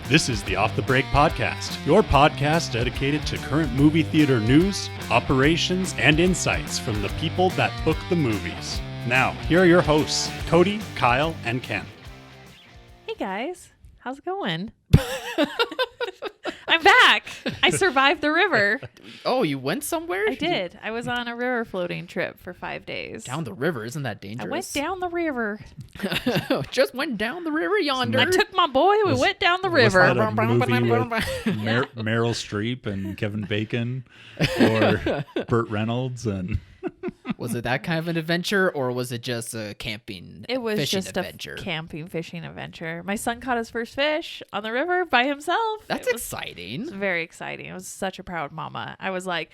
This is the Off the Break Podcast, your podcast dedicated to current movie theater news, operations, and insights from the people that book the movies. Now, here are your hosts, Cody, Kyle, and Ken. Hey guys, how's it going? I'm back. I survived the river. Oh, you went somewhere? I did. I was on a river floating trip for 5 days. Down the river? Isn't that dangerous? I went down the river. Just went down the river yonder. I took my boy. We went down the river. Was that a movie with Meryl Streep and Kevin Bacon or Burt Reynolds? And Was it that kind of an adventure, or was it just a camping It was fishing just adventure? a camping fishing adventure. My son caught his first fish on the river by himself. That's It was exciting. very exciting. I was such a proud mama. I was like,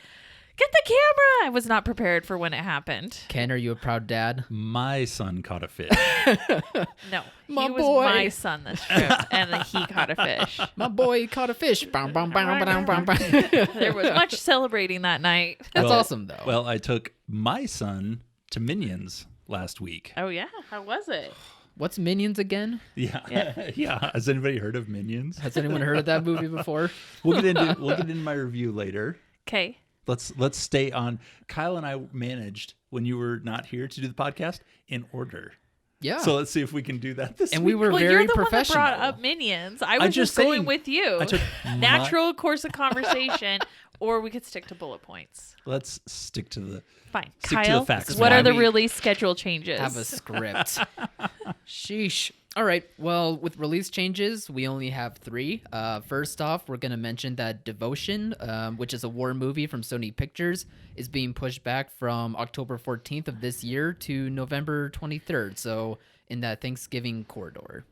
get the camera. I was not prepared for when it happened. Ken, are you a proud dad? my son caught a fish. No, My he was boy. my son this trip, and then he caught a fish. My boy caught a fish. Bam, bam, bam, bam, bam, bam. There was much celebrating that night. That's Well- awesome, though. Well, I took my son to Minions last week. Oh yeah, how was it? What's Minions again? Yeah. Yeah. Has anybody heard of Minions? Has anyone heard of that movie before? We'll get into my review later. Okay. Let's stay on. Kyle and I managed, when you were not here to do the podcast, in order. Yeah. So let's see if we can do that this and week. we were Well, very you're the professional. one that brought up Minions. I was just just going saying, with you. I took Natural course of conversation, or we could stick to bullet points. Let's stick to the Fine. Stick to Kyle, the facts, what man. are the We release schedule changes? Have a script. Sheesh. All right. Well, with release changes, we only have 3. First off, we're going to mention that Devotion, which is a war movie from Sony Pictures, is being pushed back from October 14th of this year to November 23rd. So in that Thanksgiving corridor.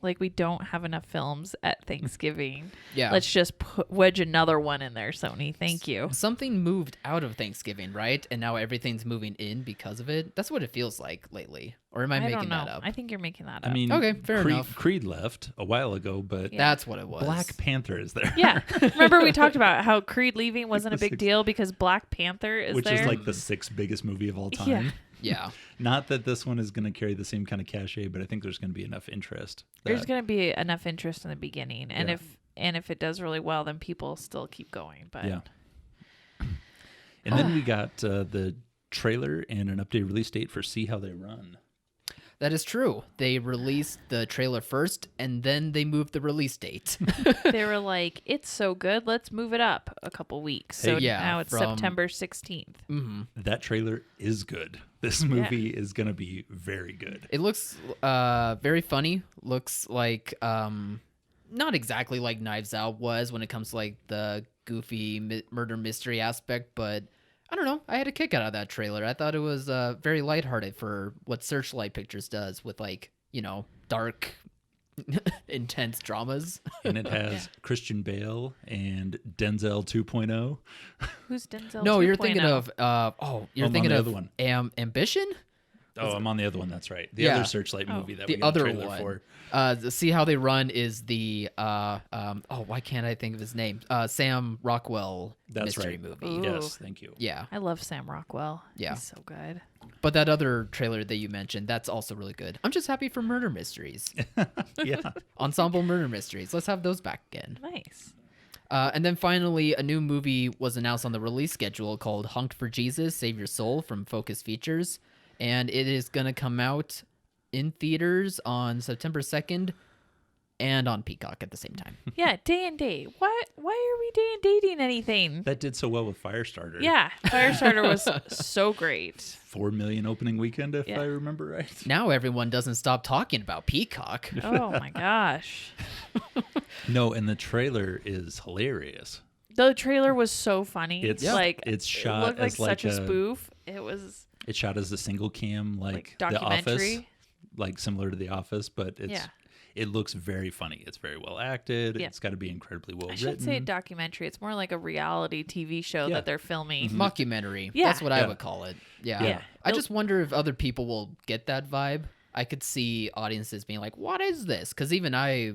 Like, we don't have enough films at Thanksgiving. Yeah. Let's just wedge another one in there, Sony. Thank you. Something moved out of Thanksgiving, right? And now everything's moving in because of it. That's what it feels like lately. Or am I I making don't know. that up? I think you're making that up. I mean, Okay, fair enough. Creed left a while ago, but Yeah. That's what it was. Black Panther is there. yeah. Remember we talked about how Creed leaving wasn't a big deal because Black Panther is which there? is like the 6th biggest movie of all time. Yeah. Yeah. Not that this one is going to carry the same kind of cachet, but I think there's going to be enough interest. There's going to be enough interest in the beginning, and Yeah. if it does really well, then people still keep going. But Yeah. And then we got the trailer and an updated release date for See How They Run. That is true. They released the trailer first, and then they moved the release date. they were like, "It's so good, let's move it up a couple weeks." So Hey, yeah, now it's from- September 16th. That trailer is good. This movie is going to be very good. It looks very funny. Looks like not exactly like Knives Out was when it comes to like the goofy murder mystery aspect, but I don't know. I had a kick out of that trailer. I thought it was very lighthearted for what Searchlight Pictures does with, like, you know, dark, intense dramas. And it has Christian Bale and Denzel 2.0. Who's Denzel? No, you're 2.0? thinking of you're I'm thinking on the of other one. Ambition. Oh, I'm on the other one. That's right. The Yeah. other Searchlight movie that we The got a other trailer one. for. See How They Run is the why can't I think of his name? Sam Rockwell That's mystery right. movie. Ooh. Yes, thank you. Yeah. I love Sam Rockwell. Yeah. He's so good. But that other trailer that you mentioned, that's also really good. I'm just happy for murder mysteries. Yeah. Ensemble murder mysteries. Let's have those back again. Nice. And then finally, a new movie was announced on the release schedule called Hunked for Jesus, Save Your Soul from Focus Features. And it is going to come out in theaters on September 2nd and on Peacock at the same time. Yeah, day and date. Why are we day and dating anything? That did so well with Firestarter. Yeah, Firestarter was so great. 4 million opening weekend, if Yeah. I remember right. Now everyone doesn't stop talking about Peacock. Oh my gosh. No, and the trailer is hilarious. The trailer was so funny. It's like it's it shot looked like as like such a spoof. It was It's shot as a single cam, like The Office, documentary. like similar to The Office, but it looks very funny. It's very well acted. Yeah. It's got to be incredibly well I written. should say documentary. It's more like a reality TV show Yeah. that they're filming. Mockumentary. Yeah. That's what I Yeah. would call it. Yeah. Yeah. I just wonder if other people will get that vibe. I could see audiences being like, what is this? Because even I,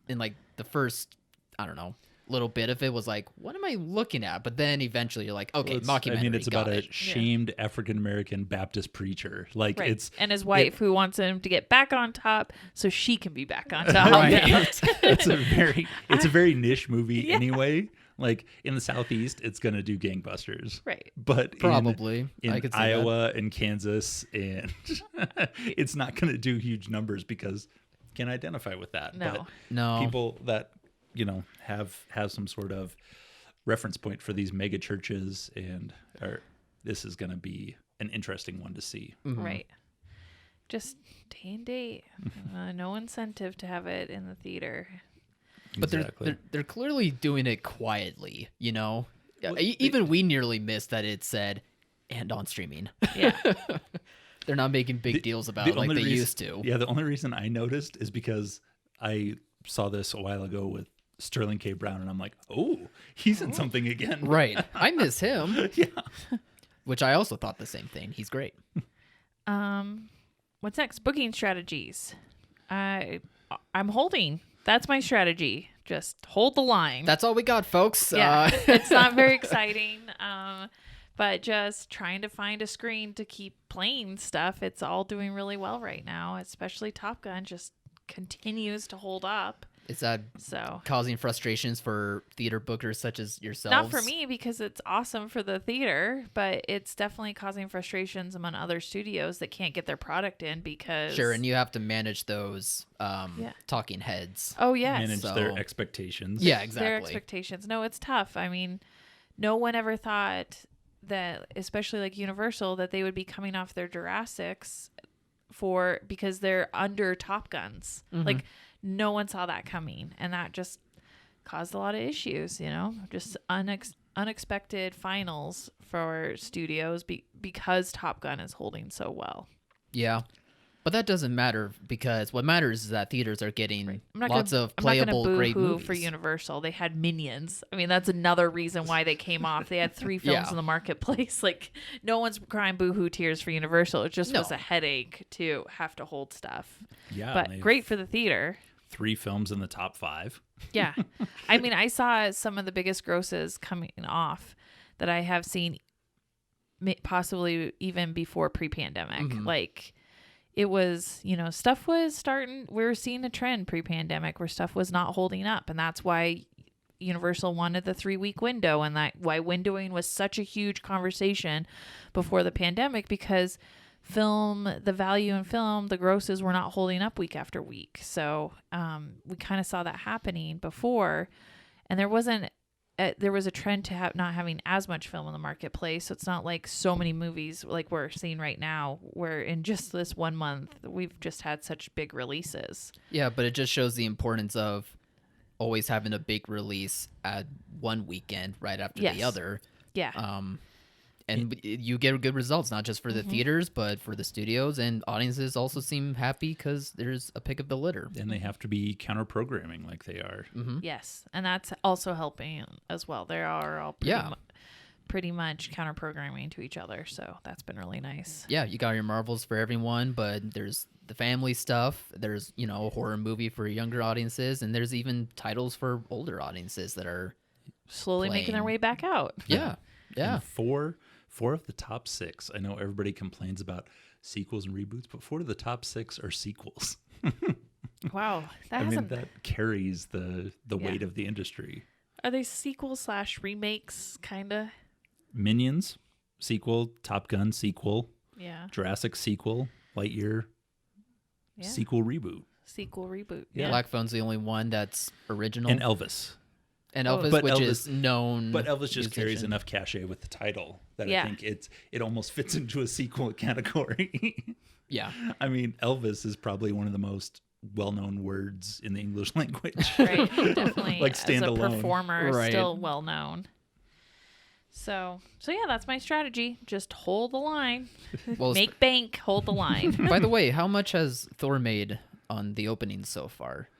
in like the first, I don't know, little bit of it was like, what am I looking at? But then eventually you're like, okay, mockumentary. I mean, it's about got a it. shamed African American Baptist preacher. Like Right. And his wife who wants him to get back on top so she can be back on top. Right. it's a very niche movie anyway. Like in the Southeast, it's gonna do gangbusters. Right. But Probably. I in could see Iowa and Kansas, and it's not gonna do huge numbers because can't identify with that. No. But No. people that have some sort of reference point for these mega churches, and this is gonna be an interesting one to see. Mhm. Right. Just day and date. No incentive to have it in the theater. But they're clearly doing it quietly, Well, even we nearly missed that it said and on streaming. Yeah. They're not making big deals about it like they used to. Yeah, the only reason I noticed is because I saw this a while ago with Sterling K. Brown, and I'm like, oh, he's in something again. Right. I miss him. Yeah. Which I also thought the same thing. He's great. What's next? Booking strategies. I'm holding. That's my strategy. Just hold the line. That's all we got, folks. Yeah. It's not very exciting. But just trying to find a screen to keep playing stuff. It's all doing really well right now, especially Top Gun just continues to hold up. Is that causing frustrations for theater bookers such as yourselves? Not for me, because it's awesome for the theater, but it's definitely causing frustrations among other studios that can't get their product in because... Sure, and you have to manage those talking heads. Oh, yes. Manage their expectations. Yeah, exactly. Their expectations. No, it's tough. I mean, no one ever thought that, especially like Universal, that they would be coming off their Jurassics because they're under Top Guns. Mm-hmm. Like, no one saw that coming, and that just caused a lot of issues, just unexpected finals for studios because Top Gun is holding so well. Yeah. But that doesn't matter because what matters is that theaters are getting lots of playable, great movies. For Universal, they had Minions. I mean, that's another reason why they came off. They had 3 films in the marketplace. Like, no one's crying boo-hoo tears for Universal. It just was a headache to have to hold stuff. Yeah, but great for the theater. 3 films in the top 5. Yeah. I mean, I saw some of the biggest grosses coming off that I have seen possibly even before pre-pandemic. Mm-hmm. Like, it was, stuff was starting, we were seeing a trend pre-pandemic where stuff was not holding up. And that's why Universal wanted the 3-week window, and why windowing was such a huge conversation before the pandemic, because the value in film, the grosses were not holding up week after week. So we kind of saw that happening before, and there was a trend to not having as much film in the marketplace. So it's not like so many movies like we're seeing right now, where in just this 1 month, we've just had such big releases. Yeah, but it just shows the importance of always having a big release at one weekend right after the other. Yeah. And you get good results, not just for the theaters, but for the studios, and audiences also seem happy because there's a pick of the litter. And they have to be counter-programming like they are. Mm-hmm. Yes, and that's also helping as well. They are all pretty much counter-programming to each other, so that's been really nice. Yeah, you got your Marvels for everyone, but there's the family stuff. There's, a horror movie for younger audiences, and there's even titles for older audiences that are slowly making their way back out. Yeah, yeah. And four of the top 6. I know everybody complains about sequels and reboots, but 4 of the top 6 are sequels. Wow, that carries the weight of the industry. Are they sequels / remakes, kind of? Minions sequel, Top Gun sequel, Jurassic sequel, Lightyear sequel reboot. Yeah. Black Phone's the only one that's original. And Elvis. And Elvis, is known. But Elvis just carries enough cachet with the title that I think it almost fits into a sequel category. Yeah. I mean, Elvis is probably one of the most well-known words in the English language. Right, definitely. Like standalone. As a performer, still well-known. So yeah, that's my strategy. Just hold the line. Well, Make bank, hold the line. By the way, how much has Thor made on the opening so far?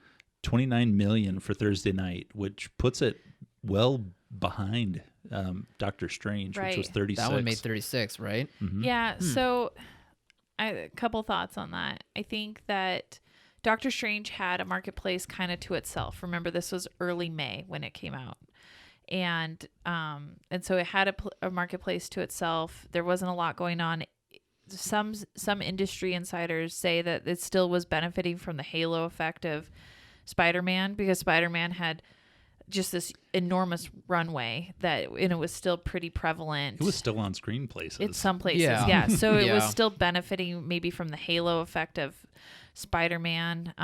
$29 million for Thursday night, which puts it well behind Doctor Strange, which was 36. That one made 36, right? Mm-hmm. Yeah. So, a couple thoughts on that. I think that Doctor Strange had a marketplace kind of to itself. Remember, this was early May when it came out. And so it had a marketplace to itself. There wasn't a lot going on. Some industry insiders say that it still was benefiting from the halo effect of Spider-Man, because Spider-Man had just this enormous runway and it was still pretty prevalent. It was still on screen places. In some places, Yeah. yeah. So it was Yeah. still benefiting maybe from the halo effect of Spider-Man.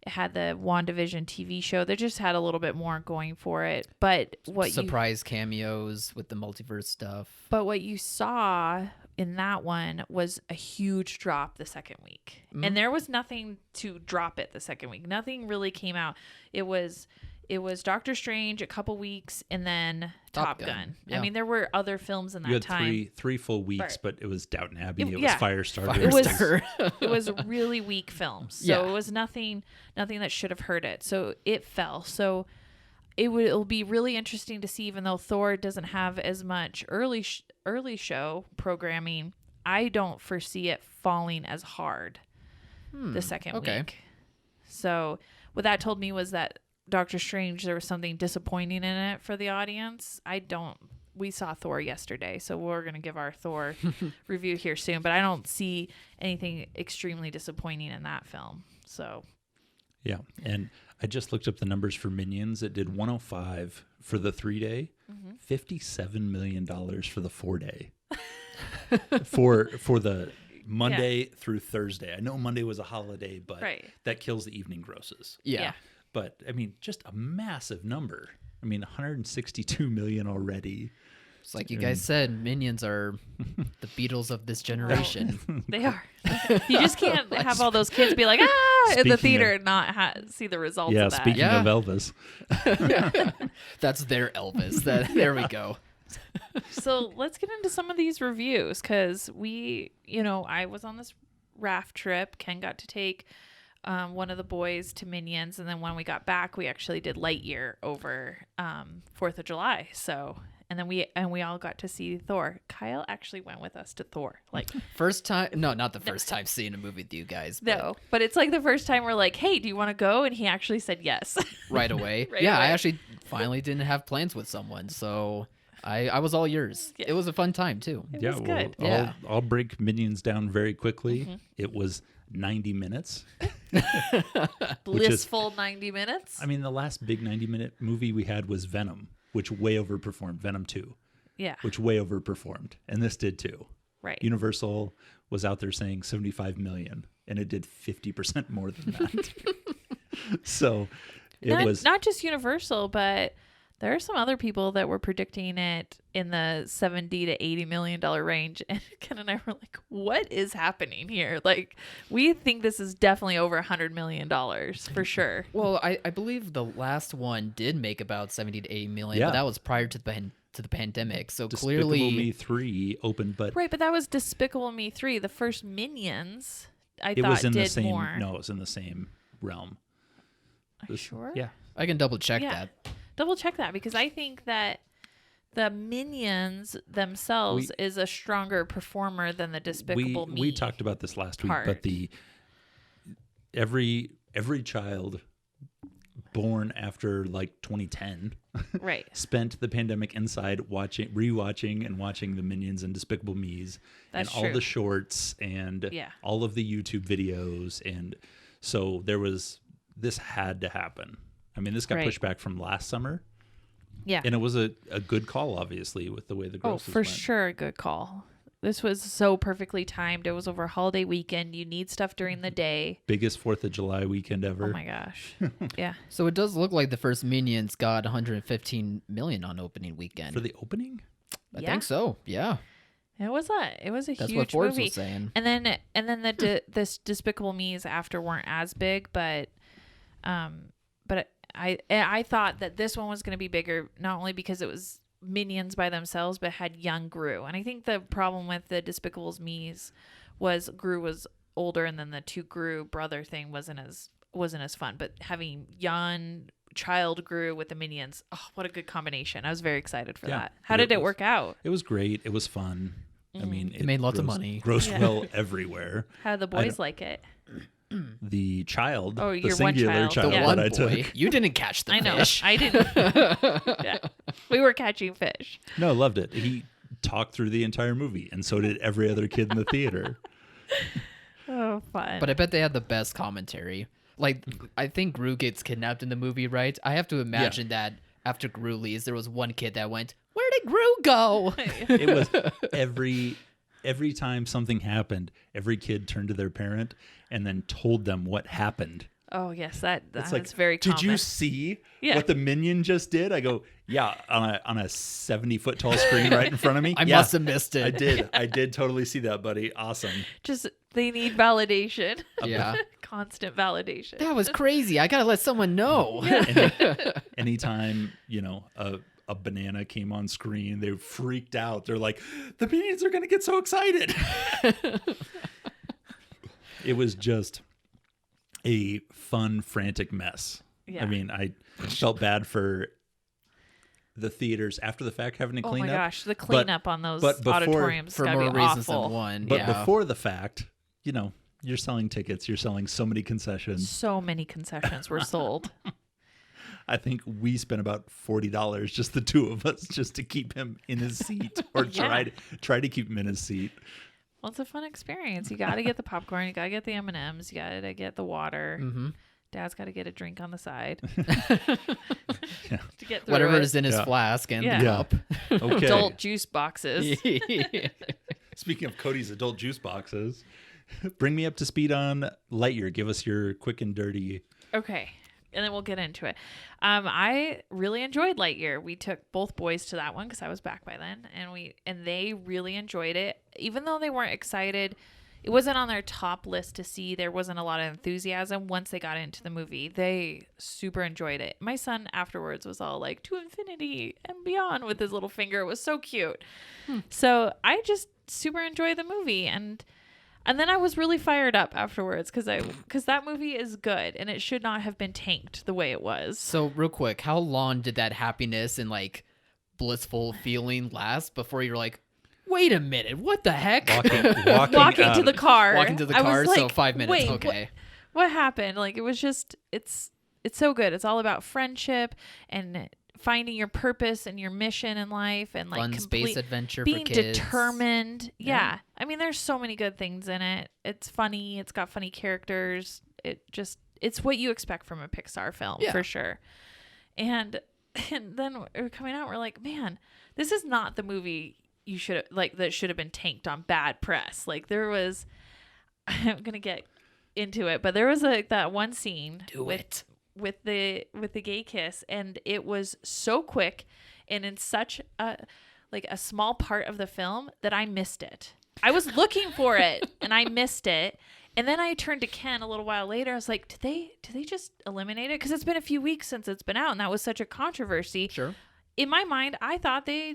It had the WandaVision TV show. They just had a little bit more going for it. But Surprise cameos with the multiverse stuff. But what you saw in that one was a huge drop the second week. And there was nothing to drop it the second week. Nothing really came out. It was Doctor Strange a couple weeks and then Top Gun. Yeah. I mean, there were other films in that You had time. three full weeks, but it was Downton Abbey. It was yeah. Firestarter. It was really weak films. So Yeah. it was nothing that should have hurt it. So it fell. So it'll be really interesting to see, even though Thor doesn't have as much early show programming, I don't foresee it falling as hard the second week. So what that told me was that Doctor Strange, there was something disappointing in it for the audience. We saw Thor yesterday, so we're going to give our Thor review here soon, but I don't see anything extremely disappointing in that film. So Yeah, and I just looked up the numbers for Minions. It did 105 for the 3-day, $57 million for the 4-day. for the Monday through Thursday. I know Monday was a holiday, but that kills the evening grosses. Yeah. But I mean, just a massive number. I mean, 162 million already. It's like you guys said, Minions are the Beatles of this generation. they are. You just can't have all those kids be like, in the theater and not see the results of that. Speaking of Elvis. That's their Elvis. There we go. So let's get into some of these reviews, because I was on this raft trip. Ken got to take one of the boys to Minions, and then when we got back, we actually did Lightyear over 4th of July. So, and then we all got to see Thor. Kyle actually went with us to Thor. Like, first time? No, not the first time seeing a movie with you guys. But it's like the first time we're like, hey, do you want to go? And he actually said yes. Right away. Right away. away. I actually finally didn't have plans with someone, so I was all yours. Yeah. It was a fun time too. It was good. I'll break Minions down very quickly. It was 90 minutes. Blissful 90 minutes. I mean, the last big 90-minute movie we had was Venom, which way overperformed. Venom 2. Yeah. Which way overperformed. And this did too. Right. Universal was out there saying 75 million, and it did 50% more than that. So it was not just Universal, but there are some other people that were predicting it in the 70 to 80 million dollar range, and Ken and I were like, what is happening here? Like, we think this is definitely over $100 million for sure. Well, I believe the last one did make about 70 to 80 million, but that was prior to the pandemic. So Despicable clearly Me 3 opened, but Right, but that was Despicable Me 3. The first Minions, it thought was in did the same more. No, it was in the same realm. Are you sure? Yeah. I can double check Yeah. that. Double check that, because I think that the Minions themselves is a stronger performer than the Despicable Me. We talked about this last week, part. but every child born after like 2010 Right. spent the pandemic inside rewatching and watching the Minions and Despicable Me's That's and all true. the shorts and all of the YouTube videos, and so this had to happen. I mean, this got pushed back from last summer. Yeah. And it was a good call, obviously, with the way the grosses for went. sure, a good call. This was so perfectly timed. It was over a holiday weekend. You need stuff during the day. Biggest 4th of July weekend ever. Oh my gosh. Yeah. So it does look like the first Minions got 115 million on opening weekend. For the opening? I think so. Yeah. It was a That's huge what Forbes movie. was saying. And then this Despicable Me's after weren't as big, but I thought that this one was going to be bigger, not only because it was Minions by themselves, but had young Gru. And I think the problem with the Despicable Me's was Gru was older, and then the two Gru brother thing wasn't as fun. But having young child Gru with the Minions, what a good combination! I was very excited for that. How did it work out? It was great. It was fun. I mean, It made lots of money. Grossed well everywhere. How did the boys like it? the child, Oh, the your one singular child. child The Yeah. one that I boy. took. You didn't catch the I know. fish. I didn't. Yeah. We were catching fish. No, loved it. He talked through the entire movie, and so did every other kid in the theater. Oh, fun. But I bet they had the best commentary. Like, I think Gru gets kidnapped in the movie, right? I have to imagine that after Gru leaves, there was one kid that went, "Where did Gru go?" It was every time something happened, every kid turned to their parent and then told them what happened. Oh, yes, It's that's like, very common. did you see Yeah. what the minion just did? I go, yeah, on a 70-foot tall screen right in front of me. I Yeah, must have missed it. I did totally see that, buddy. Awesome. Just, they need validation. Yeah. Constant validation. That was crazy. I gotta let someone know. Anytime, a banana came on screen, they freaked out. They're like, the minions are going to get so excited. It was just a fun, frantic mess. Yeah. I mean, I felt bad for the theaters after the fact having to Oh clean my up. gosh, the cleanup on those but before- auditoriums For gotta more be reasons awful. than one. But yeah. before the fact, you're selling tickets. You're selling so many concessions. So many concessions were sold. I think we spent about $40, just the two of us, just to keep him in his seat, or Yeah. try to keep him in his seat. Well, it's a fun experience. You got to get the popcorn. You got to get the M&Ms. You got to get the water. Mm-hmm. Dad's got to get a drink on the side Yeah. to get through Whatever it. is in his Yeah. flask and Yeah. the Yeah. cup. Okay. Adult juice boxes. Speaking of Cody's adult juice boxes, bring me up to speed on Lightyear. Give us your quick and dirty. Okay. And then we'll get into it. I really enjoyed Lightyear. We took both boys to that one because I was back by then, and they really enjoyed it. Even though they weren't excited, it wasn't on their top list to see. There wasn't a lot of enthusiasm once they got into the movie. They super enjoyed it. My son afterwards was all like, "To infinity and beyond," with his little finger. It was so cute. So I just super enjoyed the movie, and then I was really fired up afterwards because that movie is good and it should not have been tanked the way it was. So real quick, how long did that happiness and like blissful feeling last before you're like, wait a minute, what the heck? Walking to the car. Walking to the I was car, so like, 5 minutes, wait, okay. What happened? Like, it was just, it's so good. It's all about friendship and finding your purpose and your mission in life, and like Fun space adventure being for kids. determined. Yeah. Yeah. I mean, there's so many good things in it. It's funny. It's got funny characters. It's what you expect from a Pixar film, Yeah. for sure. And then we're coming out, we're like, man, this is not the movie you should have, like, that should have been tanked on bad press. Like, there was, I'm gonna get into it, but there was like that one scene with the gay kiss, and it was so quick and in such a small part of the film that I missed it. I was looking for it and I missed it. And then I turned to Ken a little while later. I was like, did they just eliminate it? Because it's been a few weeks since it's been out, and that was such a controversy. Sure. In my mind, I thought they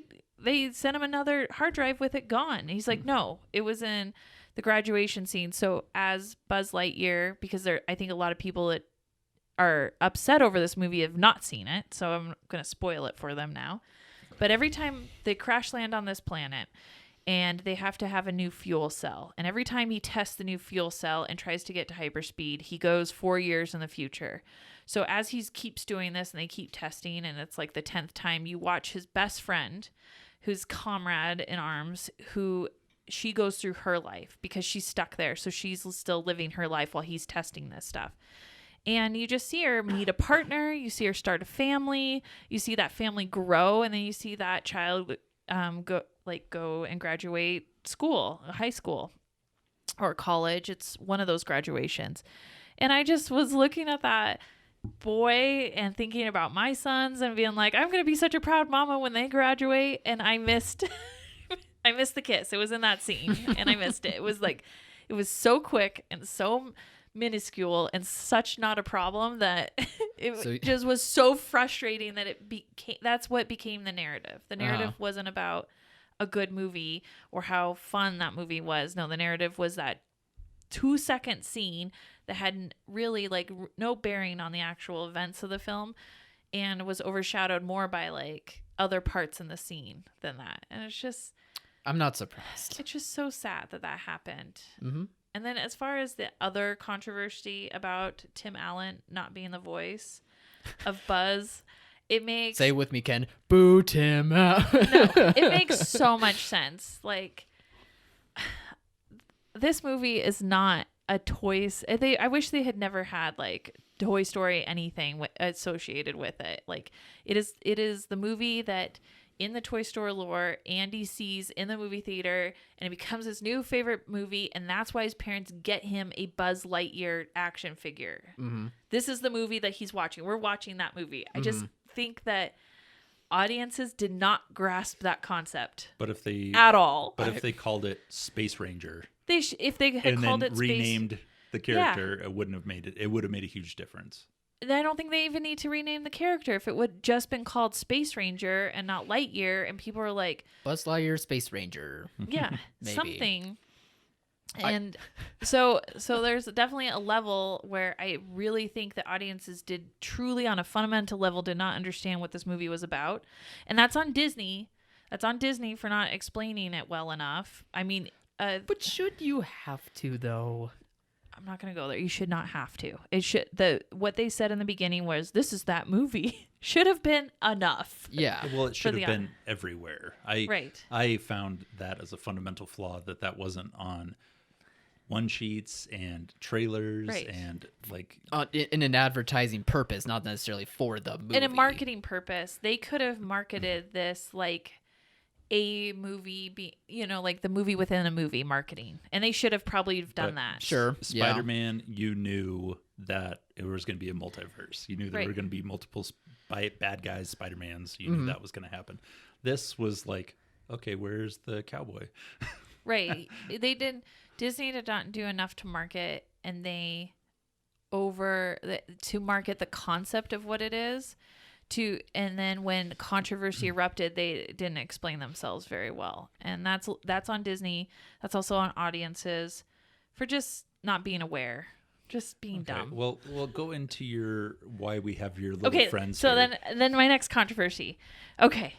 sent him another hard drive with it gone. And he's like, no, it was in the graduation scene. So as Buzz Lightyear, because I think a lot of people that are upset over this movie have not seen it, so I'm going to spoil it for them now. But every time they crash land on this planet, and they have to have a new fuel cell, and every time he tests the new fuel cell and tries to get to hyperspeed, he goes 4 years in the future. So as he keeps doing this and they keep testing, and it's like the 10th time, you watch his best friend, who's comrade in arms, who she goes through her life because she's stuck there. So she's still living her life while he's testing this stuff. And you just see her meet a partner. You see her start a family. You see that family grow. And then you see that child go and graduate school, high school or college. It's one of those graduations. And I just was looking at that boy and thinking about my sons and being like, I'm going to be such a proud mama when they graduate. And I missed the kiss. It was in that scene and I missed it. It was so quick and so minuscule and such not a problem that just was so frustrating that that's what became the narrative. The narrative wasn't about a good movie or how fun that movie was. No, the narrative was that 2-second scene that had really no bearing on the actual events of the film and was overshadowed more by other parts in the scene than that. And I'm not surprised. It's just so sad that happened. Mm-hmm. And then as far as the other controversy about Tim Allen not being the voice of Buzz, it makes... Say it with me, Ken. Boo Tim Allen. No, it makes so much sense. Like, this movie is not a toys. I wish they had never had like Toy Story anything associated with it. Like, it is the movie that in the Toy Story lore Andy sees in the movie theater, and it becomes his new favorite movie, and that's why his parents get him a Buzz Lightyear action figure. Mm-hmm. This is the movie that he's watching. We're watching that movie. I just think that audiences did not grasp that concept. But if they at all, if they called it Space Ranger, if they had and called then it renamed the character, it wouldn't have made it. It would have made a huge difference. I don't think they even need to rename the character. If it would just been called Space Ranger and not Lightyear, and people are like, Buzz Lightyear, Space Ranger. Yeah, Maybe. Something. And so there's definitely a level where I really think that audiences did truly, on a fundamental level, did not understand what this movie was about. And that's on Disney. That's on Disney for not explaining it well enough. I mean... but should you have to, though? I'm not going to go there. You should not have to. It should... what they said in the beginning was, this is that movie. Should have been enough. Yeah. Well, it should have been everywhere. Right. I found that as a fundamental flaw, that wasn't on one sheets and trailers and like in an advertising purpose, not necessarily for the movie. In a marketing purpose, they could have marketed this like a movie, like the movie within a movie marketing, and they should have probably done that. Sure, Spider-Man, you knew that it was going to be a multiverse. You knew there were going to be multiple bad guys, Spider-Mans. You knew that was going to happen. This was like, okay, where's the cowboy? Right. Disney did not do enough to market, and to market the concept of what it is. And then when controversy erupted, they didn't explain themselves very well. And that's on Disney. That's also on audiences for just not being aware, just being dumb. Well, we'll go into why we have your little friends. So here. then my next controversy. Okay.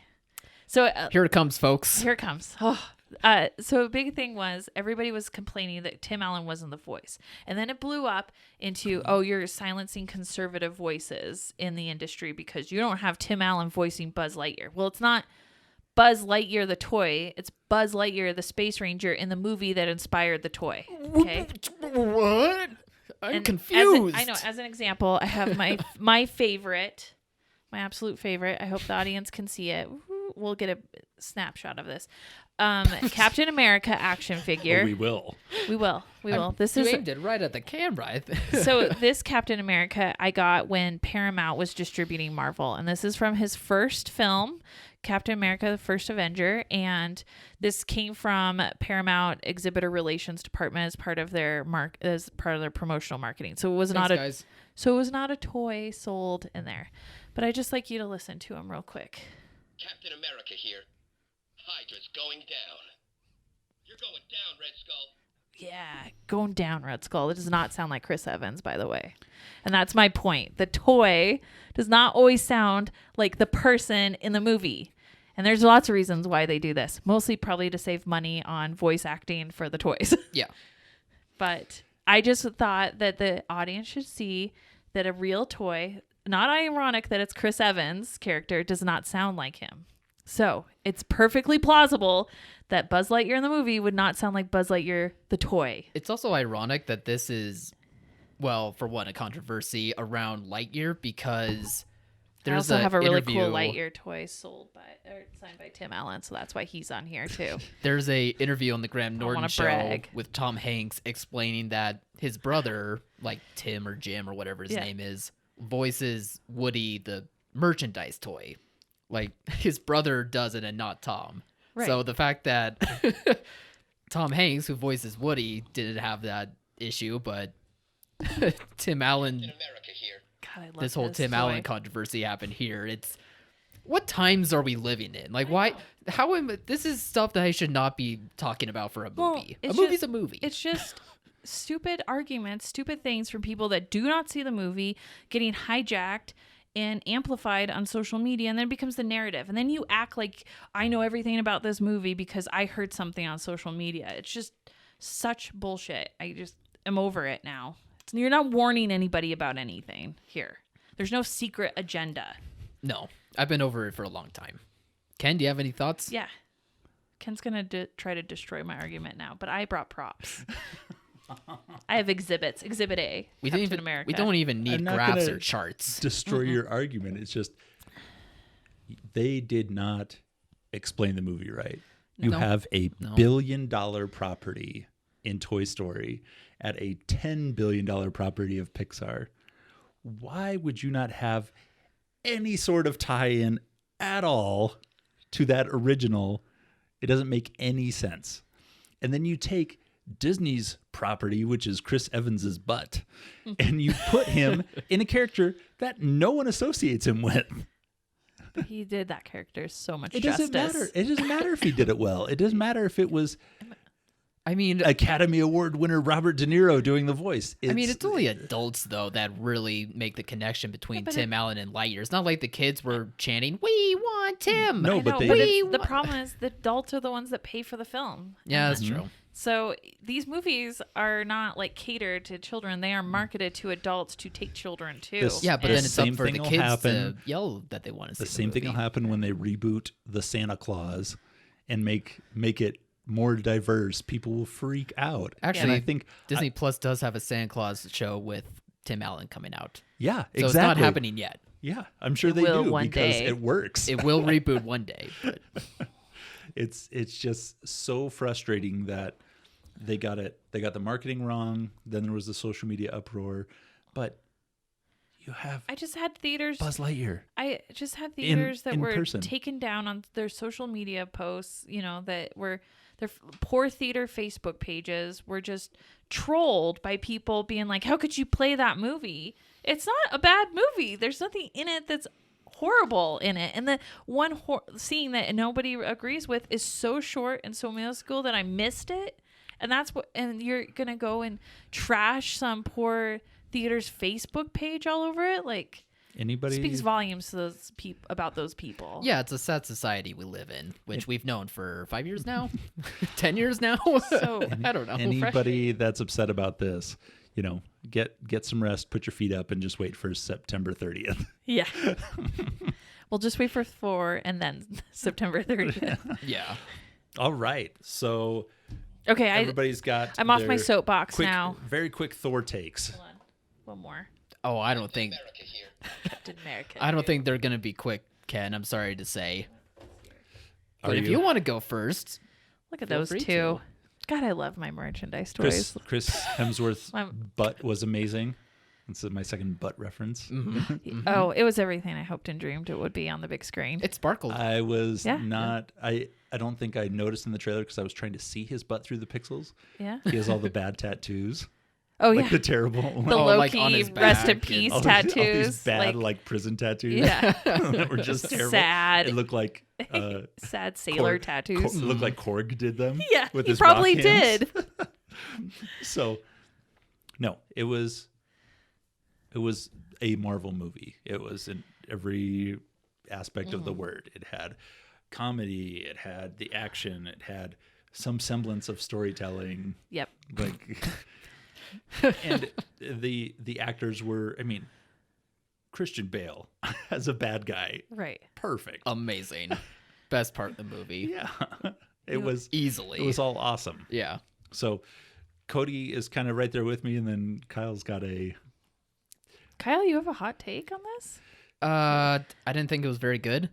So here it comes, folks. Here it comes. So a big thing was everybody was complaining that Tim Allen wasn't the voice. And then it blew up into, you're silencing conservative voices in the industry because you don't have Tim Allen voicing Buzz Lightyear. Well, it's not Buzz Lightyear the toy. It's Buzz Lightyear the Space Ranger in the movie that inspired the toy. Okay? What? I'm confused. As an example, I have my favorite, my absolute favorite. I hope the audience can see it. We'll get a snapshot of this. Captain America action figure. We will. We will. This you is aimed it right at the camera. I think. So this Captain America I got when Paramount was distributing Marvel, and this is from his first film, Captain America: The First Avenger, and this came from Paramount Exhibitor Relations Department as part of their promotional marketing. So it was not a toy sold in there. But I'd just like you to listen to him real quick. Captain America here. Hydra's going down. You're going down, Red Skull. Yeah, going down, Red Skull. It does not sound like Chris Evans, by the way. And that's my point. The toy does not always sound like the person in the movie. And there's lots of reasons why they do this. Mostly probably to save money on voice acting for the toys. Yeah. But I just thought that the audience should see that a real toy, not ironic that it's Chris Evans' character, does not sound like him. So it's perfectly plausible that Buzz Lightyear in the movie would not sound like Buzz Lightyear the toy. It's also ironic that this is, well, for one, a controversy around Lightyear because there's I also have a really interview, cool Lightyear toy signed by Tim Allen, so that's why he's on here too. There's a interview on the Graham Norton show brag. with Tom Hanks explaining that his brother, like Tim or Jim or whatever his name is, voices Woody the merchandise toy. Like, his brother does it and not Tom. Right. So the fact that Tom Hanks, who voices Woody, didn't have that issue, but Tim Allen, God, I love this whole Tim Allen controversy happened here. It's, what times are we living in? Like, why? This is stuff that I should not be talking about for a movie. A movie's a movie. It's just stupid arguments, stupid things from people that do not see the movie getting hijacked and amplified on social media, and then it becomes the narrative. And then you act like I know everything about this movie because I heard something on social media. It's just such bullshit. I just am over it now. You're not warning anybody about anything here. There's no secret agenda. No, I've been over it for a long time. Ken, do you have any thoughts? Yeah. Ken's going to try to destroy my argument now, but I brought props. I have exhibits. Exhibit A, Captain America. We don't even need I'm not graphs gonna or charts. Destroy your argument. It's just they did not explain the movie right. You have a $1 billion property in Toy Story at a $10 billion property of Pixar. Why would you not have any sort of tie-in at all to that original? It doesn't make any sense. And then you take Disney's property, which is Chris Evans's butt, and you put him in a character that no one associates him with. But he did that character so much It justice. doesn't matter. It doesn't matter if he did it well. It doesn't matter if it was I mean, Academy Award winner Robert De Niro doing the voice. It's only adults, though, that really make the connection between Tim Allen and Lightyear. It's not like the kids were chanting, "We want Tim." No, I but know, they... the problem is the adults are the ones that pay for the film. Yeah, that's true. So these movies are not like catered to children. They are marketed to adults to take children to. Yeah, but The then it's up same for the thing will kids happen. to yell that they want to see The same thing will happen when they reboot the Santa Claus and make it more diverse. People will freak out. Actually, and I think Disney Plus does have a Santa Claus show with Tim Allen coming out. yeah, So exactly. it's not happening yet. Yeah, I'm sure It they will do one because day. it works. It will reboot one day. But It's just so frustrating that they got the marketing wrong. Then there was the social media uproar, but you have I just had theaters. Buzz Lightyear. I just had theaters that in were person. taken down on their social media posts, that were their poor theater Facebook pages were just trolled by people being like, how could you play that movie? It's not a bad movie. There's nothing in it that's horrible in it. And the one scene that nobody agrees with is so short and so minuscule that I missed it. And you're going to go and trash some poor theater's Facebook page all over it? Like, Anybody speaks volumes to those about those people. yeah, it's a sad society we live in, which we've known for 5 years now, 10 years now. So I don't know. anybody that's upset about this, get some rest, put your feet up, and just wait for September 30th. Yeah. We'll just wait for 4 and then September 30th. Yeah. All right, so Okay, everybody's got. I'm off my their soapbox now. Very quick Thor takes. Hold on. One more. Oh, I don't think America here. Captain America. I don't think they're gonna be quick, Ken. I'm sorry to say. Are But if you want to go first, Look at feel those free two. to. God, I love my merchandise toys. Chris Hemsworth's My- butt was amazing. This is my second butt reference. Oh, it was everything I hoped and dreamed it would be on the big screen. it sparkled. I was Yeah. not. I don't think I noticed in the trailer because I was trying to see his butt through the pixels. Yeah. He has all the bad tattoos, Oh, like yeah. the terrible, The Oh, like on low-key his rest in back peace and all tattoos. these bad like prison tattoos. Yeah. that were just terrible. Sad. It looked like Sad sailor tattoos. It looked like Korg did them. Yeah, with he his rock probably hands. did. So, no, it was a Marvel movie. It was in every aspect of the word. It had comedy, it had the action, it had some semblance of storytelling. Yep. Like, and the actors were, Christian Bale as a bad guy, Right. perfect. Amazing. Best part of the movie. Yeah, it was Easily. It was all awesome. Yeah. So Cody is kind of right there with me, and then Kyle's got a. Kyle, you have a hot take on this? I didn't think it was very good.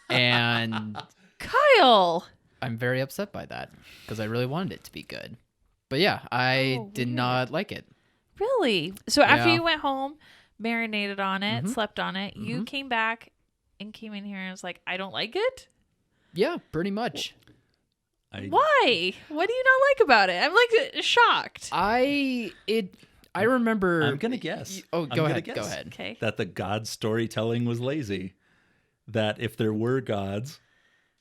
And Kyle! I'm very upset by that because I really wanted it to be good. But yeah, I Oh, did weird. not like it. Really? So after Yeah. you went home, marinated on it, Mhm. slept on it, you came back and came in here and was like, I don't like it? Yeah, pretty much. Why? What do you not like about it? I'm like shocked. I remember. I'm gonna guess. Oh, I'm go gonna ahead. guess Go ahead. Okay. That the god storytelling was lazy. That if there were gods,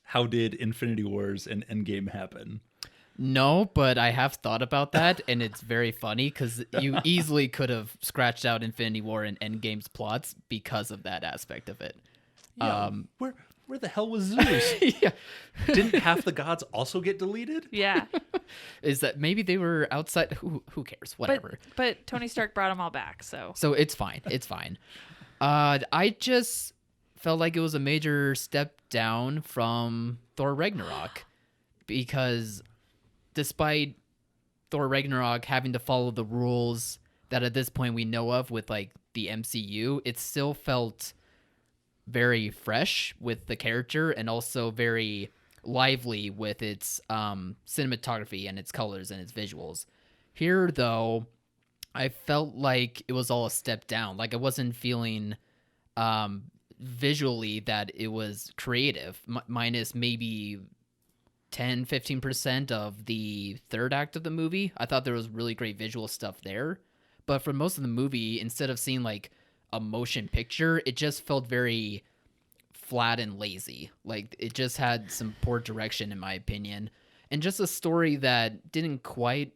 how did Infinity Wars and Endgame happen? No, but I have thought about that, and it's very funny because you easily could have scratched out Infinity War and Endgame's plots because of that aspect of it. Yeah, where where the hell was Zeus? Yeah. Didn't half the gods also get deleted? Yeah. Is that maybe they were outside? Who cares? Whatever. But Tony Stark brought them all back, so. So it's fine. It's fine. I just felt like it was a major step down from Thor Ragnarok because despite Thor Ragnarok having to follow the rules that at this point we know of with like the MCU, it still felt very fresh with the character and also very lively with its cinematography and its colors and its visuals. Here, though, I felt like it was all a step down. Like I wasn't feeling visually that it was creative, minus maybe 10-15% of the third act of the movie. I thought there was really great visual stuff there. But for most of the movie, instead of seeing like a motion picture, it just felt very flat and lazy. Like it just had some poor direction in my opinion. And just a story that didn't quite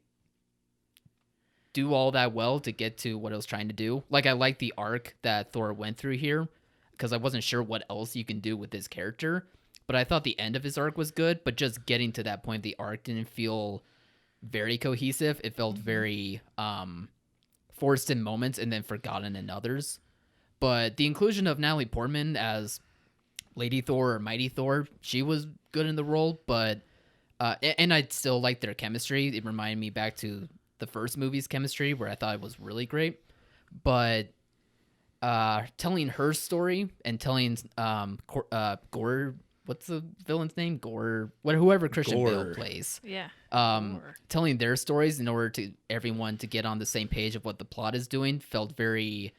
do all that well to get to what I was trying to do. Like I like the arc that Thor went through here because I wasn't sure what else you can do with this character. But I thought the end of his arc was good, but just getting to that point, the arc didn't feel very cohesive. It felt very forced in moments and then forgotten in others. But the inclusion of Natalie Portman as Lady Thor or Mighty Thor, she was good in the role, but and I still liked their chemistry. It reminded me back to the first movie's chemistry where I thought it was really great. But telling her story and telling Gore, what's the villain's name? Gore, whoever Christian Bale plays. Yeah. Telling their stories in order to everyone to get on the same page of what the plot is doing felt very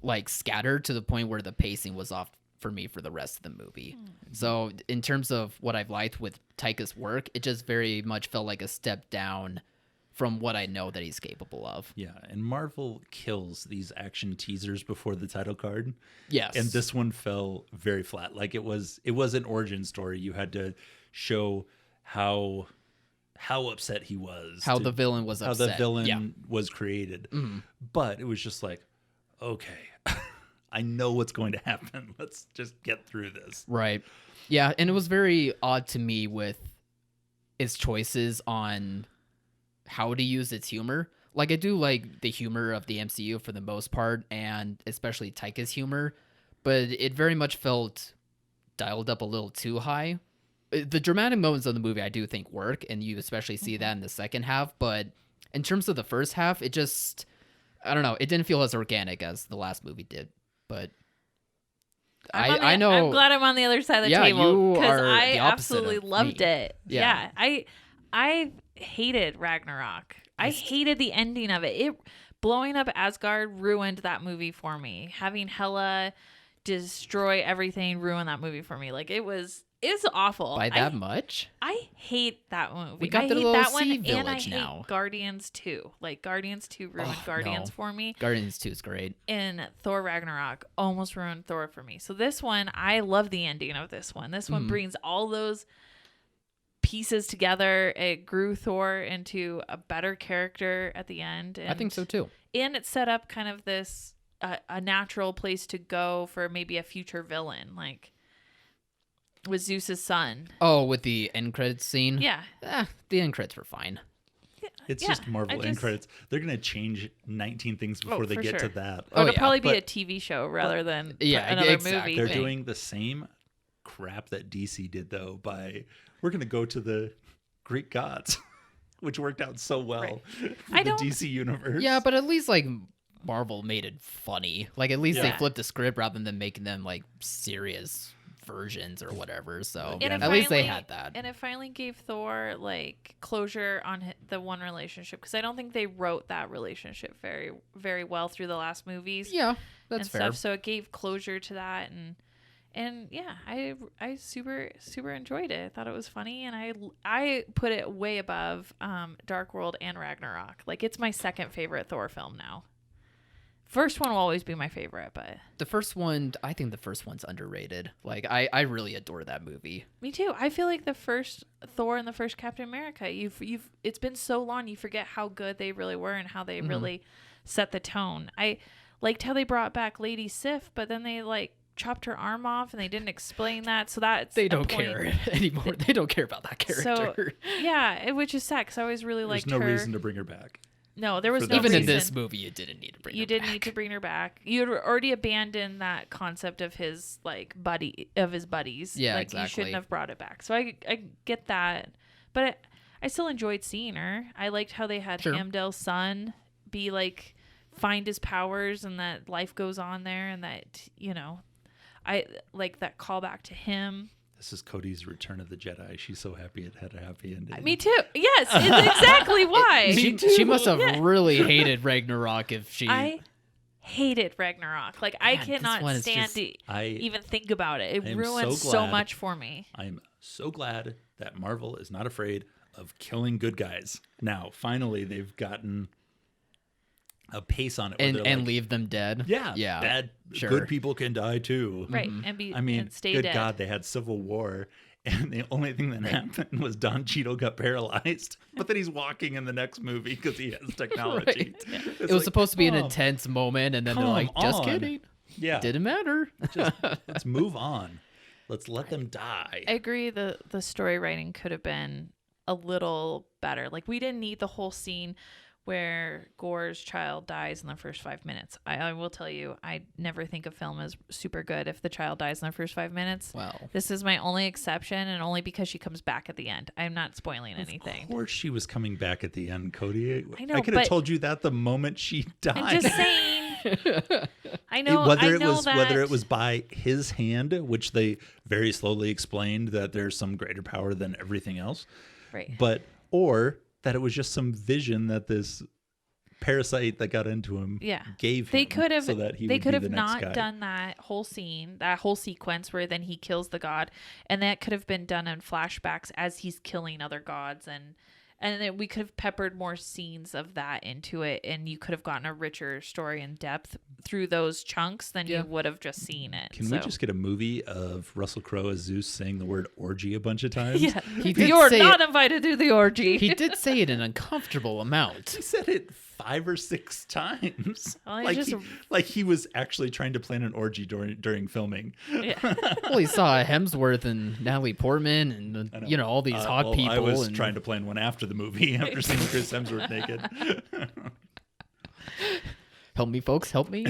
like scattered to the point where the pacing was off for me for the rest of the movie. So in terms of what I've liked with Taika's work, it just very much felt like a step down from what I know that he's capable of. Yeah, and Marvel kills these action teasers before the title card. Yes. And this one fell very flat. Like it was an origin story. You had to show how upset he was. How the villain was upset. How the villain was created. But it was just like, okay, I know what's going to happen. Let's just get through this. Right. Yeah, and it was very odd to me with its choices on how to use its humor. Like I do like the humor of the MCU for the most part, and especially Taika's humor, but it very much felt dialed up a little too high. The dramatic moments of the movie I do think work, and you especially see that in the second half, but in terms of the first half, it just, I don't know, it didn't feel as organic as the last movie did. But I know. I'm glad I'm on the other side of the Yeah, table you because are I the opposite absolutely of loved me. it. Yeah. I hated Ragnarok. I hated the ending of it. It blowing up Asgard ruined that movie for me. Having Hela destroy everything ruined that movie for me. Like it's awful. By that much? I hate that movie. We got I the hate little that one, sea and I village hate now. Guardians 2. Like Guardians 2 ruined Guardians no. for me. Guardians 2 is great. And Thor Ragnarok almost ruined Thor for me. So this one, I love the ending of this one. This one brings all those pieces together. It grew Thor into a better character at the end. And, I think so too. And it set up kind of this a natural place to go for maybe a future villain, like with Zeus's son. Oh, with the end credits scene? Yeah. The end credits were fine. It's just Marvel end credits. They're going to change 19 things before they get to that. It'll probably be a TV show rather than another movie. They're doing the same crap that DC did, though, by we're going to go to the Greek gods, which worked out so well for the DC universe. Yeah, but at least, like, Marvel made it funny. Like, at least they flipped the script rather than making them, like, serious versions or whatever. So at least they had that. And it finally gave Thor like closure on the one relationship, because I don't think they wrote that relationship very, very well through the last movies. Yeah, that's fair. Stuff. So it gave closure to that, and yeah, I super enjoyed it. I thought it was funny, and I put it way above Dark World and Ragnarok. Like, it's my second favorite Thor film now. First one will always be my favorite, but the first one, I think the first one's underrated. Like, I really adore that movie. Me too. I feel like the first Thor and the first Captain America, it's been so long, you forget how good they really were and how they really set the tone. I liked how they brought back Lady Sif, but then they like chopped her arm off, and they didn't explain that. So that's They a don't point. care anymore. They don't care about that character. So yeah, which is sad because I always really There's liked no her. reason to bring her back. No, there was For no that Even reason. in this movie, you didn't need to bring You her didn't back. need to bring her back. You had already abandoned that concept of his his buddies. Yeah, like you exactly. shouldn't have brought it back. So I get that, but I still enjoyed seeing her. I liked how they had Sure. Hamdel's son be like find his powers and that life goes on there, and that I like that callback to him. This is Cody's Return of the Jedi. She's so happy it had a happy ending. Me too. Yes, it's exactly why. She must have really hated Ragnarok if she. I hated Ragnarok. Like I Man, this cannot one is stand just- to I even think about it. I It am ruins so so glad. much for me. I'm so glad that Marvel is not afraid of killing good guys. Now, finally, they've gotten a pace on it. Where and they're and like, leave them dead. yeah, bad, sure. good people can die too. Right. And be I mean, and stay good dead. God, they had civil war, and the only thing that happened was Don Cheadle got paralyzed, but then he's walking in the next movie because he has technology. Right. It's It was like, supposed to be an come intense moment, and then they're come like, "Just on." kidding, Yeah, didn't matter." let's move on. Let's let them die. I agree the story writing could have been a little better. Like we didn't need the whole scene where Gore's child dies in the first 5 minutes. I will tell you, I never think a film is super good if the child dies in the first 5 minutes. Wow. This is my only exception, and only because she comes back at the end. I'm not spoiling anything. Of course she was coming back at the end, Cody. I know, I could have but- told you that the moment she died. I'm just saying. I know. whether I it know was that, whether it was by his hand, which they very slowly explained that there's some greater power than everything else, right. but or that it was just some vision that this parasite that got into him Yeah. gave him They could have. so that he they would could be have the next not guy. done that whole scene, that whole sequence where then he kills the god, and that could have been done in flashbacks as he's killing other gods, and then we could have peppered more scenes of that into it, and you could have gotten a richer story and depth through those chunks than Yeah. you would have just seen it. Can we just get a movie of Russell Crowe as Zeus saying the word orgy a bunch of times? Yeah, He did you're say not it- invited to the orgy. He did say it an uncomfortable amount. He said it 5 or 6 times. Well, he like, just- like he was actually trying to plan an orgy during filming. Yeah. Well, he saw Hemsworth and Natalie Portman and I know. all these hot well, people. I was and... trying to plan one after the movie after seeing Chris Hemsworth naked. Help me, folks, help me.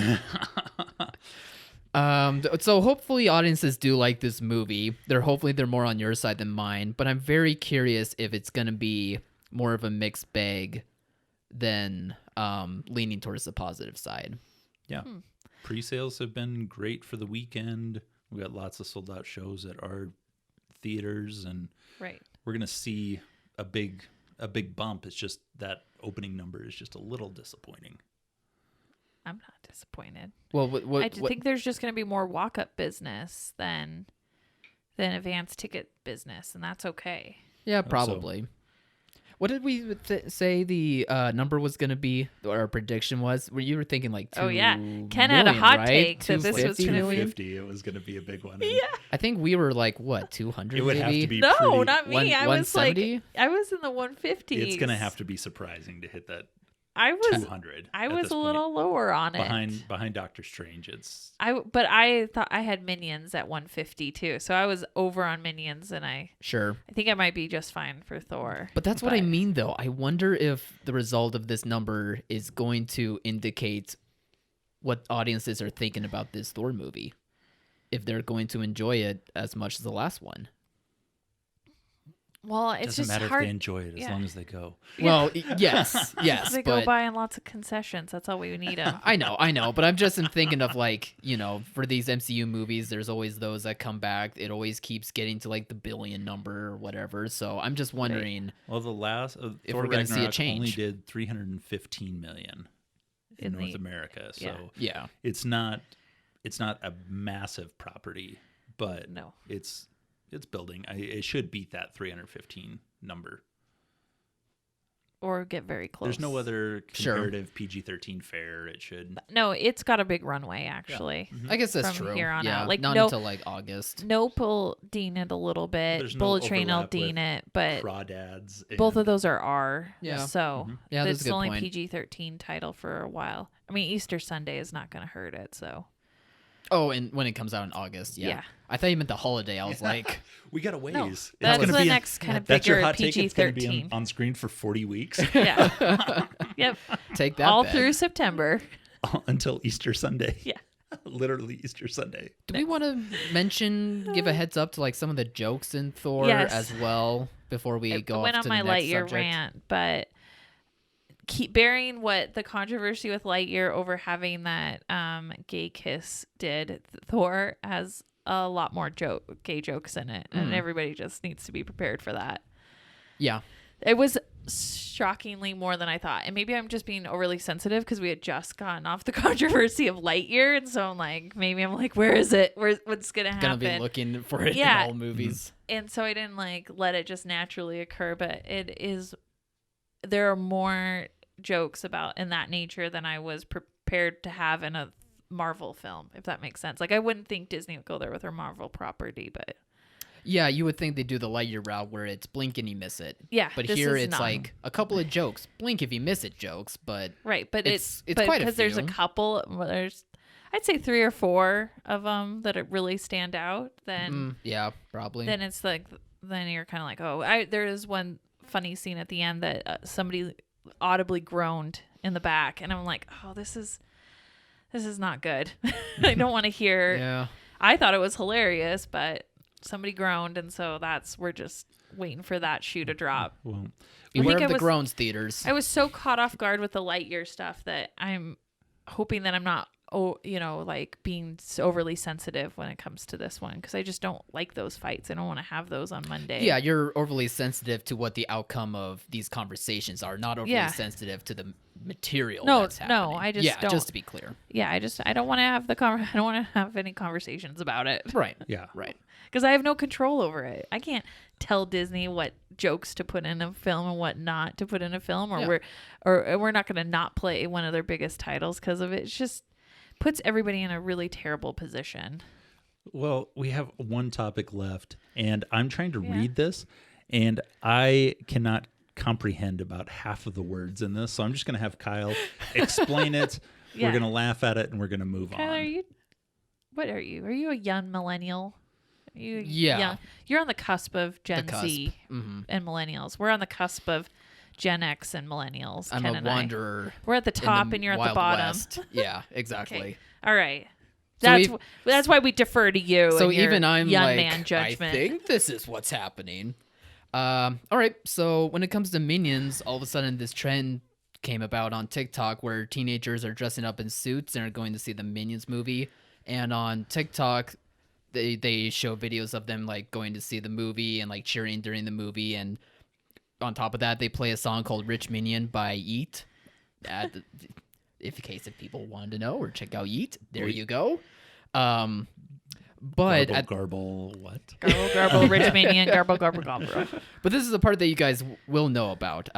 So hopefully audiences do like this movie. Hopefully they're more on your side than mine, but I'm very curious if it's going to be more of a mixed bag than leaning towards the positive side. Yeah. Pre-sales have been great for the weekend. We got lots of sold out shows at our theaters, and Right. we're going to see a big bump. It's just that opening number is just a little disappointing. I'm not disappointed. Well, I think there's just going to be more walk-up business than advanced ticket business, and that's okay. yeah, probably. What did we say the number was going to be, or our prediction was? You were thinking like 2 Oh, yeah. Ken had a million, hot right? take that this was 250 gonna be- million? 250, it was going to be a big one. And I think we were like, what, 200 It would maybe? have to be No, pretty, not me. One- I was like, 170? I was in the 150s. It's going to have to be surprising to hit that I was 200. I at was this a point. little lower on it. behind Doctor Strange. It's But I thought I had Minions at 150 too, so I was over on Minions, and I Sure. think I might be just fine for Thor. But that's what I mean, though. I wonder if the result of this number is going to indicate what audiences are thinking about this Thor movie. If they're going to enjoy it as much as the last one. Well, it's doesn't just matter hard. if they enjoy it as yeah. long as they go. Well, yes, yes. They but go by in lots of concessions. That's all we need them. I know. But I'm just thinking of like, for these MCU movies, there's always those that come back. It always keeps getting to like the billion number or whatever. So I'm just wondering. Well, the last If Thor we're gonna see a Ragnarok only change. did 315 million in North America. So yeah. Yeah. it's not a massive property, but No. it's building. It should beat that 315 number. Or get very close. There's no other Sure. comparative PG-13 fare. It should. No, it's got a big runway actually. I guess that's From true. here on yeah. out. Like, not no- until like August. Nope will dean it a little bit. There's no Bullet Train will overlap with dean it, but Crawdads. both of and- those are R. Yeah. So Yeah, that's it's a the good only point. PG-13 title for a while. I mean, Easter Sunday is not going to hurt it. So Oh, and when it comes out in August, Yeah. I thought you meant the holiday. I was like, We got a ways. No, It's that's gonna the be next kind of that's your bigger hot take. It's going to be PG-13. on screen for 40 weeks Yeah. Yep. take that All back. through September. until Easter Sunday. Yeah. Literally Easter Sunday. Do we want to give a heads up to like some of the jokes in Thor Yes. as well before we It go went off on to my the next Lightyear subject? rant, but keep bearing what the controversy with Lightyear over having that gay kiss did. Thor has a lot more gay jokes in it, and everybody just needs to be prepared for that. Yeah. It was shockingly more than I thought. And maybe I'm just being overly sensitive because we had just gotten off the controversy of Lightyear. And so I'm like, where is it? What's going to happen? Gonna be looking for it Yeah. in all movies. And so I didn't let it just naturally occur. But there are more jokes about in that nature than I was prepared to have in a Marvel film, if that makes sense. Like, I wouldn't think Disney would go there with her Marvel property, but Yeah, you would think they do the Lightyear route where it's blink and you miss it. yeah. But this here is it's not. like a couple of jokes, blink if you miss it jokes, but Right, but It's but quite a because there's a few. couple. Well, there's, I'd say 3 or 4 of them that really stand out. Then yeah, probably. then it's like then you're kind of like, oh, there is one funny scene at the end that somebody audibly groaned in the back, and I'm like, oh, this is not good. I don't want to hear. Yeah. I thought it was hilarious, but somebody groaned, and so we're just waiting for that shoe to drop. Well, Beware think of I the was- groans theaters. I was so caught off guard with the Lightyear stuff that I'm hoping that I'm not, like being overly sensitive when it comes to this one, because I just don't like those fights. I don't want to have those on Monday. Yeah, you're overly sensitive to what the outcome of these conversations are, not overly Yeah. sensitive to the material No, that's happening. I just don't. just to be clear. Yeah, I don't want to have I don't want to have any conversations about it Right. yeah. Right. because I have no control over it. I can't tell Disney what jokes to put in a film and what not to put in a film, or Yeah. we're not going to not play one of their biggest titles because of it. It's just puts everybody in a really terrible position. Well, we have one topic left, and I'm trying to Yeah. read this, and I cannot comprehend about half of the words in this. So I'm just going to have Kyle explain it. Yeah. We're going to laugh at it, and we're going to move Kyle, on. what are you? Are you a young millennial? Are you Yeah. young? You're on the cusp of Gen cusp. Z and millennials. We're on the cusp of Gen X and millennials. I'm Ken a and I. wanderer. We're at the in top and you're at the Wild bottom. West. Yeah, exactly. Okay. All right. So That's why we defer to you. So and your even I'm young like, man judgment. I think this is what's happening. All right. So when it comes to Minions, all of a sudden this trend came about on TikTok where teenagers are dressing up in suits and are going to see the Minions movie. And on TikTok, they show videos of them like going to see the movie and like cheering during the movie. And on top of that, they play a song called "Rich Minion" by Yeet. In case if people wanted to know or check out Yeet, there you go. But Garble, what? Garble, garble, rich minion, garble, garble, garble. But this is the part that you guys will know about.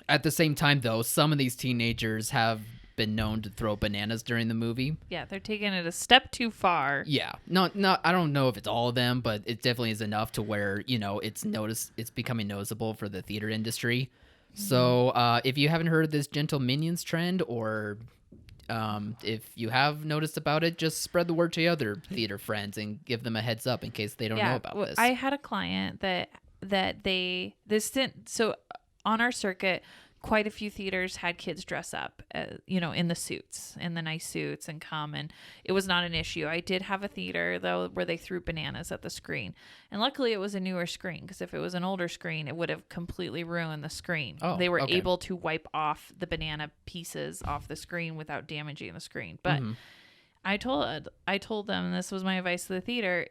At the same time, though, some of these teenagers have been known to throw bananas during the movie. Yeah, they're taking it a step too far. Yeah, not. I don't know if it's all of them, but it definitely is enough to where it's becoming noticeable for the theater industry. So if you haven't heard of this Gentleminions trend, or if you have noticed about it, just spread the word to your other theater friends and give them a heads up in case they don't know about this. I had a client so on our circuit, quite a few theaters had kids dress up, in the suits, in the nice suits, and come, and it was not an issue. I did have a theater though where they threw bananas at the screen, and luckily it was a newer screen, because if it was an older screen, it would have completely ruined the screen. Oh, they were okay. able to wipe off the banana pieces off the screen without damaging the screen, but I told them, and this was my advice to the theater,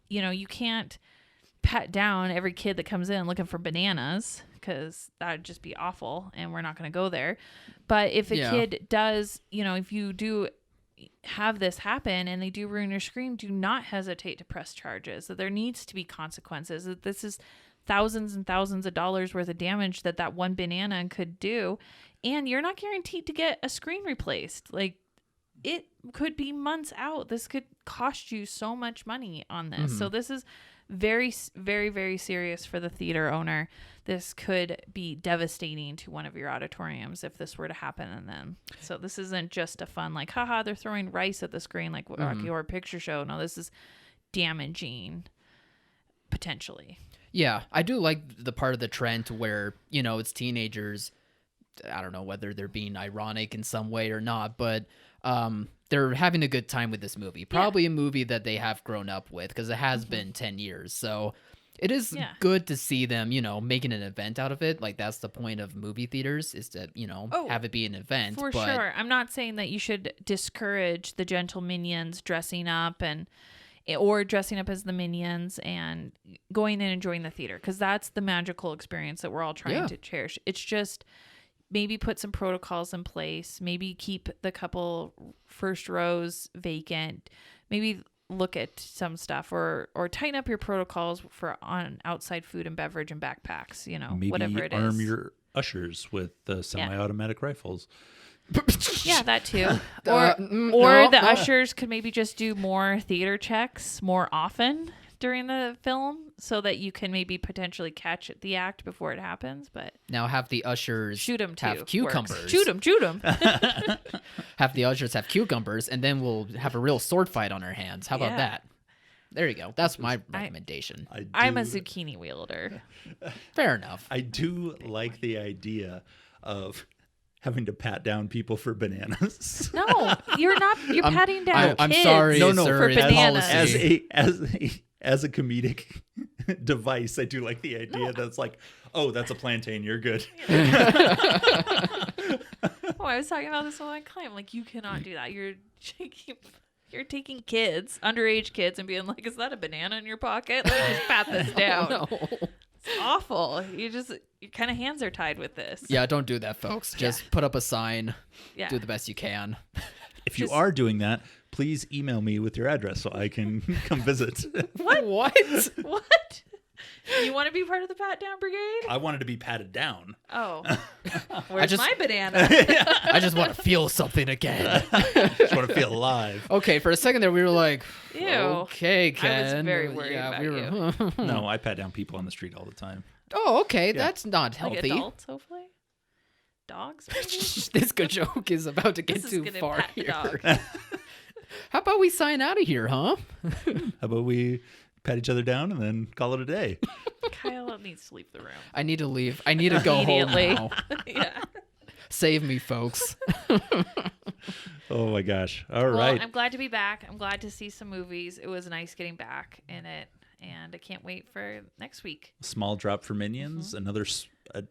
you can't pat down every kid that comes in looking for bananas, because that'd just be awful, and we're not going to go there. But if a kid does, if you do have this happen and they do ruin your screen, do not hesitate to press charges. That there needs to be consequences. That this is thousands and thousands of dollars worth of damage that one banana could do, and you're not guaranteed to get a screen replaced. Like, it could be months out. This could cost you so much money on this. So this is very, very, very serious for the theater owner. This could be devastating to one of your auditoriums if this were to happen in them. So this isn't just a fun, like, haha, they're throwing rice at the screen like Rocky Horror Picture Show. No, this is damaging, potentially. Yeah, I do like the part of the trend where, it's teenagers. I don't know whether they're being ironic in some way or not, but they're having a good time with this movie. Probably a movie that they have grown up with because it has been 10 years. So it is good to see them, making an event out of it. Like, that's the point of movie theaters, is to, have it be an event. For sure. I'm not saying that you should discourage the Gentleminions dressing up or dressing up as the Minions and going and enjoying the theater, because that's the magical experience that we're all trying to cherish. It's just maybe put some protocols in place, maybe keep the couple first rows vacant, maybe look at some stuff or tighten up your protocols on outside food and beverage and backpacks, maybe whatever it is. Arm your ushers with semi-automatic rifles. Yeah, that too. Or the ushers could maybe just do more theater checks more often during the film so that you can maybe potentially catch the act before it happens. But now have the ushers shoot them have cucumbers. Works. Shoot them. Have the ushers have cucumbers, and then we'll have a real sword fight on our hands. How about that? There you go. That's my recommendation. I'm a zucchini wielder. Fair enough. I do like the idea of having to pat down people for bananas. No, you're not. You're patting down I'm kids. sorry, no, sir, for bananas. As a comedic device, I do like the idea that's like, oh, that's a plantain. You're good. Oh, I was talking about this with my client. I'm like, you cannot do that. You're taking kids, underage kids, and being like, is that a banana in your pocket? Let me just pat this down. No. It's awful. Your kind of hands are tied with this. Yeah, don't do that, folks. Just put up a sign. Yeah. Do the best you can. If you are doing that, please email me with your address so I can come visit. What? What? You want to be part of the pat down brigade? I wanted to be patted down. Oh. Where's my banana? I just want to feel something again. Just want to feel alive. Okay, for a second there we were like, Ew. Okay, Ken. I was very worried about you. No, I pat down people on the street all the time. Oh, okay. That's not healthy. Like adults, hopefully? Dogs, maybe? This good joke is about to get too far pat here. dog. How about we sign out of here, huh? How about we pat each other down and then call it a day? Kyle needs to leave the room. I need to leave. I need to go home Immediately. now. Yeah. Save me, folks. Oh my gosh. All Well, right. I'm glad to be back. I'm glad to see some movies. It was nice getting back in it, and I can't wait for next week. Small drop for Minions, another a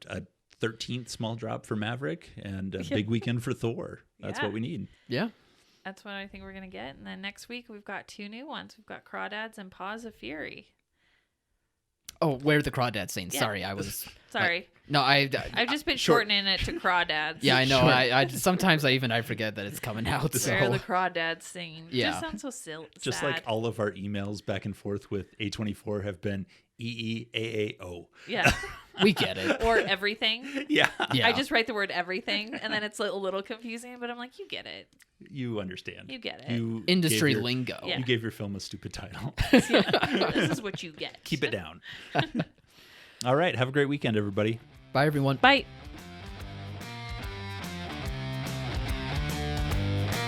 13th small drop for Maverick, and a big weekend for Thor. That's what we need. Yeah. That's what I think we're going to get. And then next week, we've got 2 new ones. We've got Crawdads and Paws of Fury. Oh, where are the crawdad scenes? Yeah. Sorry, I was... Sorry. No, I've just been shortening it to Crawdads. Yeah, I know. I sometimes I forget that it's coming out. So. Where are the Crawdads singing? Yeah. Just sounds so silly. Just like all of our emails back and forth with A24 have been EEAAO. Yeah. We get it. Or everything. Yeah. Yeah. I just write the word everything, and then it's a little confusing, but I'm like, you get it. You understand. You get it. You Industry gave your- lingo. Yeah. You gave your film a stupid title. Yeah. This is what you get. Keep it down. All right. Have a great weekend, everybody. Bye, everyone. Bye.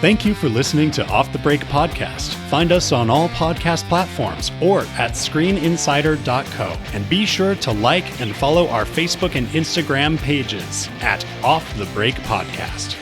Thank you for listening to Off the Break Podcast. Find us on all podcast platforms or at screeninsider.co. And be sure to like and follow our Facebook and Instagram pages at Off the Break Podcast.